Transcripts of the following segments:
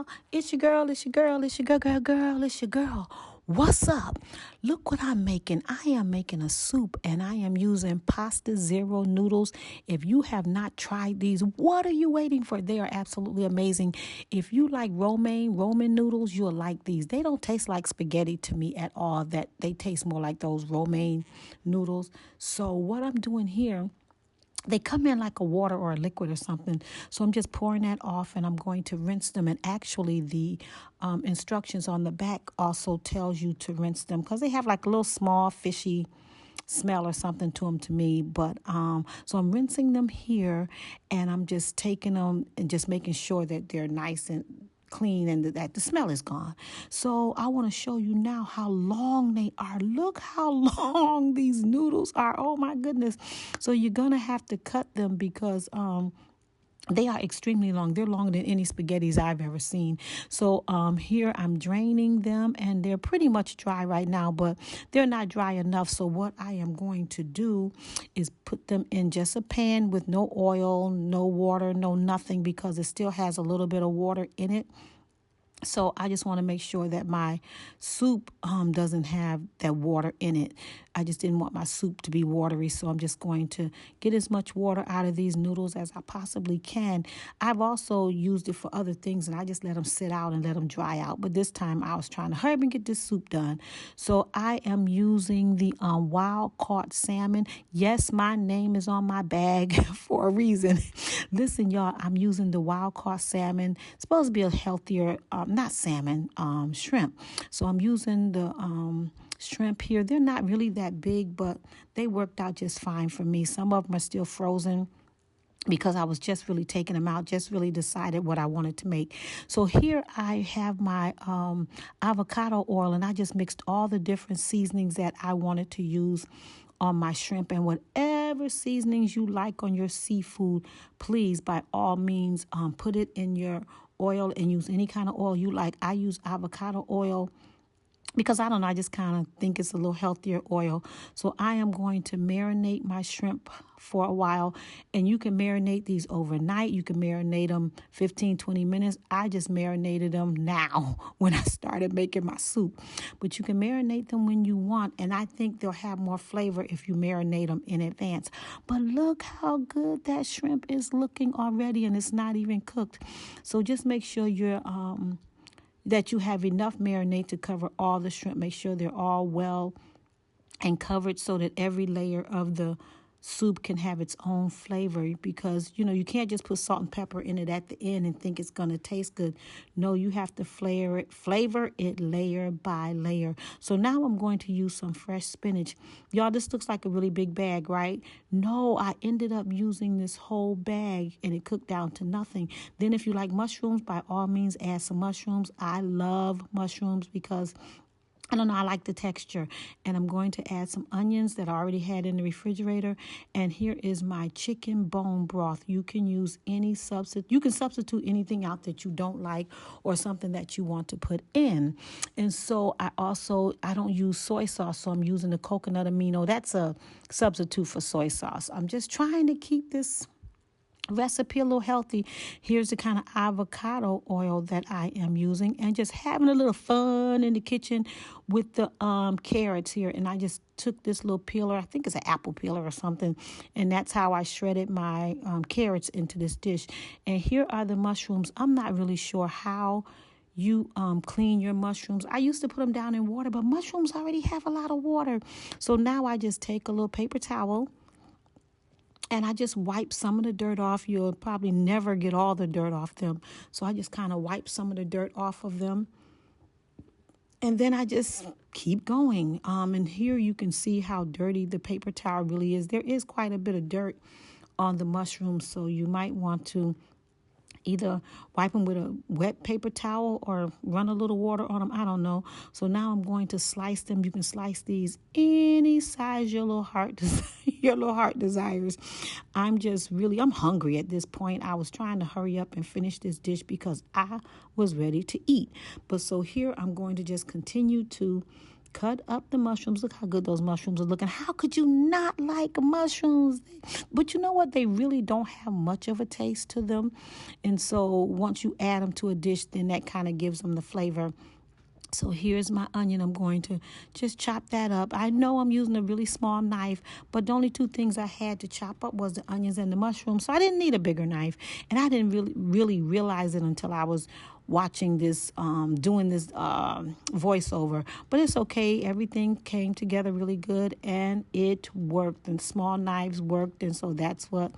y'all. It's your girl. It's your girl. It's your girl. It's your girl. What's up? Look what I'm making. I am making a soup and I am using Pasta Zero noodles. If you have not tried these, what are you waiting for? They are absolutely amazing. If you like Roman noodles, you'll like these. They don't taste like spaghetti to me at all. That they taste more like those romaine noodles. So what I'm doing here, they come in like a water or a liquid or something. So I'm just pouring that off and I'm going to rinse them. And actually the instructions on the back also tells you to rinse them because they have like a little small fishy smell or something to them to me. But so I'm rinsing them here and I'm just taking them and just making sure that they're nice and clean and that the smell is gone. So I want to show you now how long they are. Look how long these noodles are. Oh my goodness. So you're going to have to cut them because they are extremely long. They're longer than any spaghettis I've ever seen. So here I'm draining them and they're pretty much dry right now, but they're not dry enough. So what I am going to do is put them in just a pan with no oil, no water, no nothing, because it still has a little bit of water in it. So I just want to make sure that my soup doesn't have that water in it. I just didn't want my soup to be watery. So I'm just going to get as much water out of these noodles as I possibly can. I've also used it for other things and I just let them sit out and let them dry out. But this time I was trying to hurry and get this soup done. So I am using the wild caught salmon. Yes, my name is on my bag for a reason. Listen, y'all, I'm using the wild caught salmon. It's supposed to be a healthier not salmon, shrimp. So I'm using the shrimp here. They're not really that big, but they worked out just fine for me. Some of them are still frozen because I was just really taking them out, just really decided what I wanted to make. So here I have my avocado oil, and I just mixed all the different seasonings that I wanted to use on my shrimp. And whatever seasonings you like on your seafood, please, by all means, put it in your oil and use any kind of oil you like. I use avocado oil because I don't know, I just kind of think it's a little healthier oil. So I am going to marinate my shrimp for a while. And you can marinate these overnight. You can marinate them 15, 20 minutes. I just marinated them now when I started making my soup. But you can marinate them when you want. And I think they'll have more flavor if you marinate them in advance. But look how good that shrimp is looking already. And it's not even cooked. So just make sure that you have enough marinade to cover all the shrimp. Make sure they're all well and covered so that every layer of the soup can have its own flavor, because, you can't just put salt and pepper in it at the end and think it's going to taste good. No, you have to flavor it layer by layer. So now I'm going to use some fresh spinach. Y'all, this looks like a really big bag, right? No, I ended up using this whole bag and it cooked down to nothing. Then if you like mushrooms, by all means, add some mushrooms. I love mushrooms because I don't know, I like the texture. And I'm going to add some onions that I already had in the refrigerator. And here is my chicken bone broth. You can use any substitute. You can substitute anything out that you don't like or something that you want to put in. And so I don't use soy sauce, so I'm using the coconut amino. That's a substitute for soy sauce. I'm just trying to keep this recipe a little healthy. Here's the kind of avocado oil that I am using, and just having a little fun in the kitchen with the carrots here. And I just took this little peeler, I think it's an apple peeler or something, and that's how I shredded my carrots into this dish. And here are the mushrooms. I'm not really sure how you clean your mushrooms. I used to put them down in water, but mushrooms already have a lot of water. So now I just take a little paper towel and I just wipe some of the dirt off. You'll probably never get all the dirt off them. So I just kind of wipe some of the dirt off of them. And then I just keep going. And here you can see how dirty the paper towel really is. There is quite a bit of dirt on the mushrooms. So you might want to either wipe them with a wet paper towel or run a little water on them. I don't know. So now I'm going to slice them. You can slice these any size your little heart desires. I'm hungry at this point. I was trying to hurry up and finish this dish because I was ready to eat. But so here I'm going to just continue to cut up the mushrooms. Look how good those mushrooms are looking. How could you not like mushrooms? But you know what? They really don't have much of a taste to them. And so once you add them to a dish, then that kind of gives them the flavor. So here's my onion. I'm going to just chop that up. I know I'm using a really small knife, but the only two things I had to chop up was the onions and the mushrooms. So I didn't need a bigger knife. And I didn't really realize it until I was watching this, doing this voiceover. But it's okay. Everything came together really good and it worked. And small knives worked. And so that's what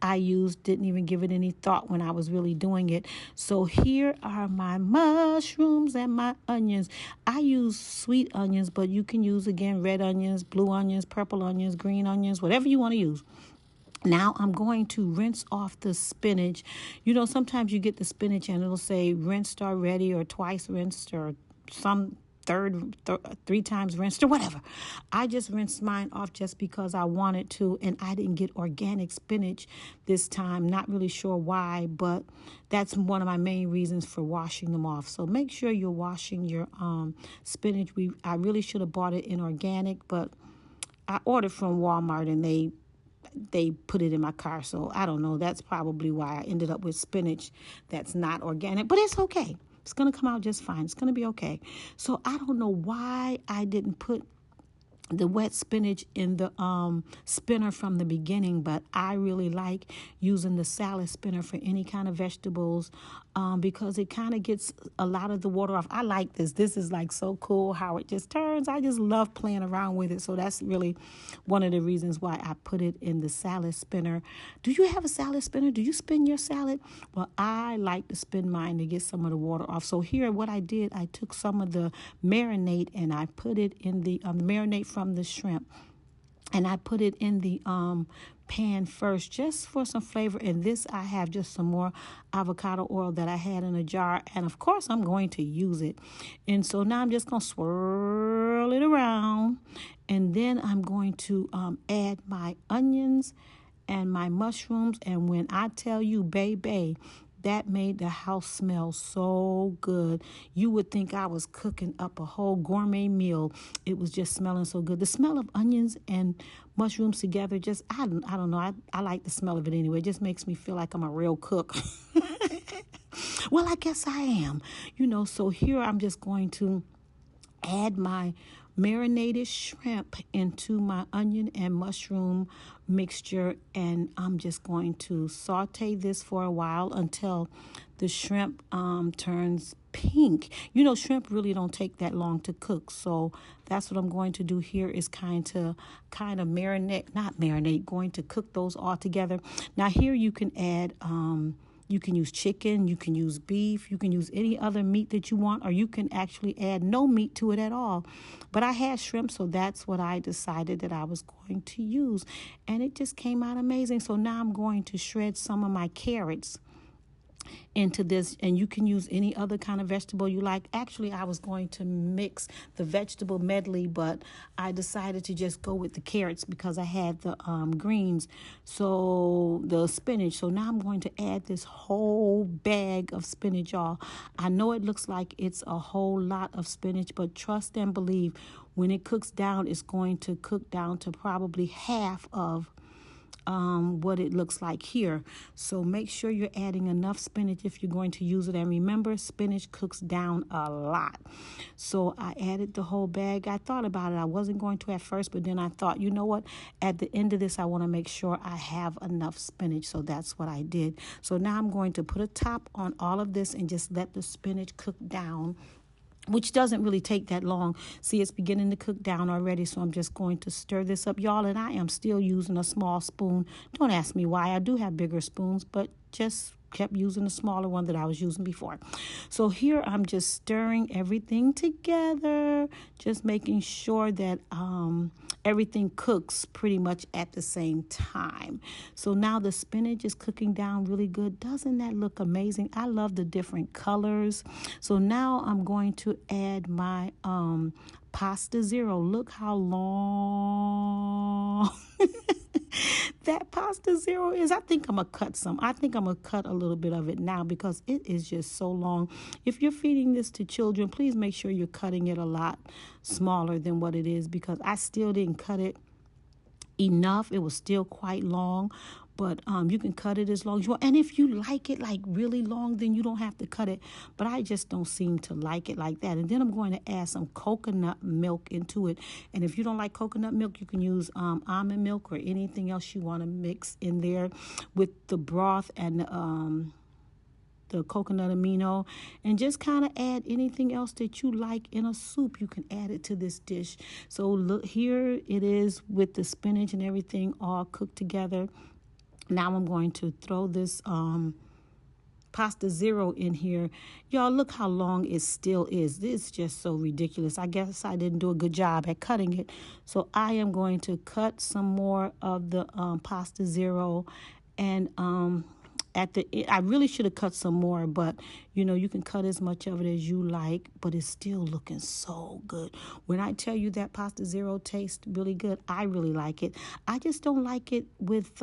I used. Didn't even give it any thought when I was really doing it. So here are my mushrooms and my onions. I use sweet onions, but you can use, again, red onions, blue onions, purple onions, green onions, whatever you want to use. Now I'm going to rinse off the spinach. You know, sometimes you get the spinach and it'll say rinsed already or twice rinsed or some three times rinsed or whatever. I just rinsed mine off just because I wanted to, and I didn't get organic spinach this time. Not really sure why, but that's one of my main reasons for washing them off. So make sure you're washing your spinach. I really should have bought it in organic, but I ordered from Walmart and they put it in my car. So I don't know. That's probably why I ended up with spinach that's not organic, but it's okay. It's going to come out just fine. It's going to be okay. So I don't know why I didn't put the wet spinach in the spinner from the beginning, but I really like using the salad spinner for any kind of vegetables because it kind of gets a lot of the water off. I like this. This is like so cool how it just turns. I just love playing around with it. So that's really one of the reasons why I put it in the salad spinner. Do you have a salad spinner? Do you spin your salad? Well, I like to spin mine to get some of the water off. So here, what I did, I took some of the marinade and I put it in the marinade from the shrimp, and I put it in the pan first just for some flavor. And this, I have just some more avocado oil that I had in a jar, and of course I'm going to use it. And so now I'm just going to swirl it around, and then I'm going to add my onions and my mushrooms. And when I tell you, baby, that made the house smell so good. You would think I was cooking up a whole gourmet meal. It was just smelling so good. The smell of onions and mushrooms together, just, I don't know. I like the smell of it anyway. It just makes me feel like I'm a real cook. Well, I guess I am. So here I'm just going to add my marinated shrimp into my onion and mushroom mixture, and I'm just going to saute this for a while until the shrimp turns pink. Shrimp really don't take that long to cook, so that's what I'm going to do here is kind of going to cook those all together. Now here you can add you can use chicken, you can use beef, you can use any other meat that you want, or you can actually add no meat to it at all. But I had shrimp, so that's what I decided that I was going to use. And it just came out amazing. So now I'm going to shred some of my carrots into this, and you can use any other kind of vegetable you like. Actually, I was going to mix the vegetable medley, but I decided to just go with the carrots because I had the greens, so the spinach. So now I'm going to add this whole bag of spinach, y'all. I know it looks like it's a whole lot of spinach, but trust and believe, when it cooks down, it's going to cook down to probably half of what it looks like here. So make sure you're adding enough spinach if you're going to use it. And remember, spinach cooks down a lot. So I added the whole bag. I thought about it. I wasn't going to at first, but then I thought, you know what? At the end of this, I want to make sure I have enough spinach. So that's what I did. So now I'm going to put a top on all of this and just let the spinach cook down, which doesn't really take that long. See, it's beginning to cook down already, so I'm just going to stir this up, y'all, and I am still using a small spoon. Don't ask me why. I do have bigger spoons, but just kept using the smaller one that I was using before. So here I'm just stirring everything together, just making sure that everything cooks pretty much at the same time. So now the spinach is cooking down really good. Doesn't that look amazing? I love the different colors. So now I'm going to add my Pasta Zero. Look how long that Pasta Zero is. I think I'm going to cut some. I think I'm going to cut a little bit of it now because it is just so long. If you're feeding this to children, please make sure you're cutting it a lot smaller than what it is, because I still didn't cut it enough. It was still quite long, but you can cut it as long as you want. And if you like it like really long, then you don't have to cut it. But I just don't seem to like it like that. And then I'm going to add some coconut milk into it. And if you don't like coconut milk, you can use almond milk or anything else you want to mix in there with the broth and the coconut amino, and just kind of add anything else that you like in a soup. You can add it to this dish. So look, here it is with the spinach and everything all cooked together. Now I'm going to throw this Pasta Zero in here. Y'all, look how long it still is. This is just so ridiculous. I guess I didn't do a good job at cutting it. So I am going to cut some more of the Pasta Zero, and I really should have cut some more, but you can cut as much of it as you like, but it's still looking so good. When I tell you that Pasta Zero tastes really good, I really like it. I just don't like it with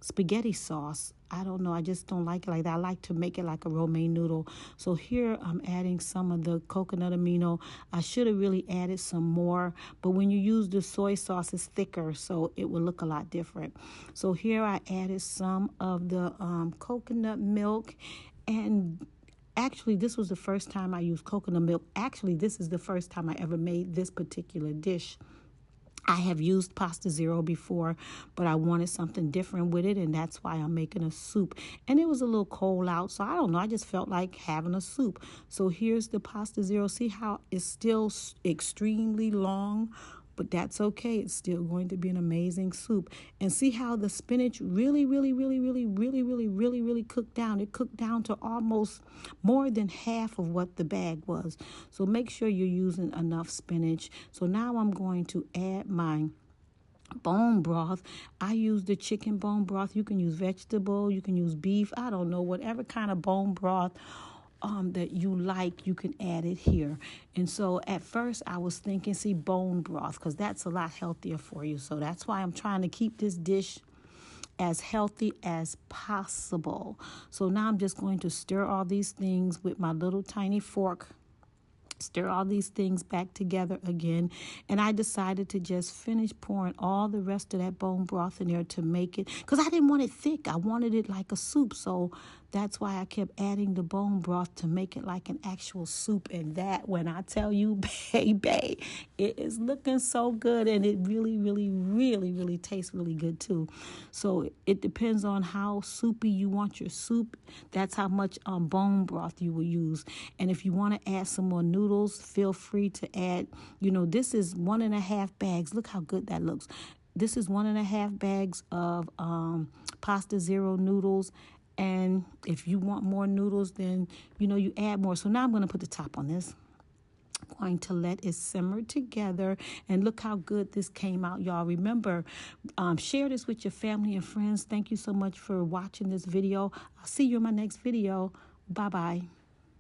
spaghetti sauce. I don't know. I just don't like it like that. I like to make it like a romaine noodle. So here I'm adding some of the coconut amino. I should have really added some more, but when you use the soy sauce, it's thicker, so it will look a lot different. So here I added some of the coconut milk, and actually, this was the first time I used coconut milk. Actually, this is the first time I ever made this particular dish. I have used Pasta Zero before, but I wanted something different with it, and that's why I'm making a soup. And it was a little cold out, so I don't know. I just felt like having a soup. So here's the Pasta Zero. See how it's still extremely long? But that's okay. It's still going to be an amazing soup. And see how the spinach really cooked down. It cooked down to almost more than half of what the bag was. So make sure you're using enough spinach. So now I'm going to add my bone broth. I use the chicken bone broth. You can use vegetable. You can use beef. I don't know. Whatever kind of bone broth that you like, you can add it here. And so at first I was thinking, bone broth, because that's a lot healthier for you. So that's why I'm trying to keep this dish as healthy as possible. So now I'm just going to stir all these things with my little tiny fork. Stir all these things back together again. And I decided to just finish pouring all the rest of that bone broth in there to make it, because I didn't want it thick. I wanted it like a soup. So that's why I kept adding the bone broth to make it like an actual soup. And that, when I tell you, baby, it is looking so good. And it really tastes really good too. So it depends on how soupy you want your soup. That's how much bone broth you will use. And if you want to add some more noodles, feel free to add. This is 1.5 bags. Look how good that looks. This is 1.5 bags of Pasta Zero noodles. And if you want more noodles, then you add more. So now I'm going to put the top on this. I'm going to let it simmer together, and look how good this came out, y'all. Remember, share this with your family and friends. Thank you so much for watching this video. I'll see you in my next video. Bye-bye.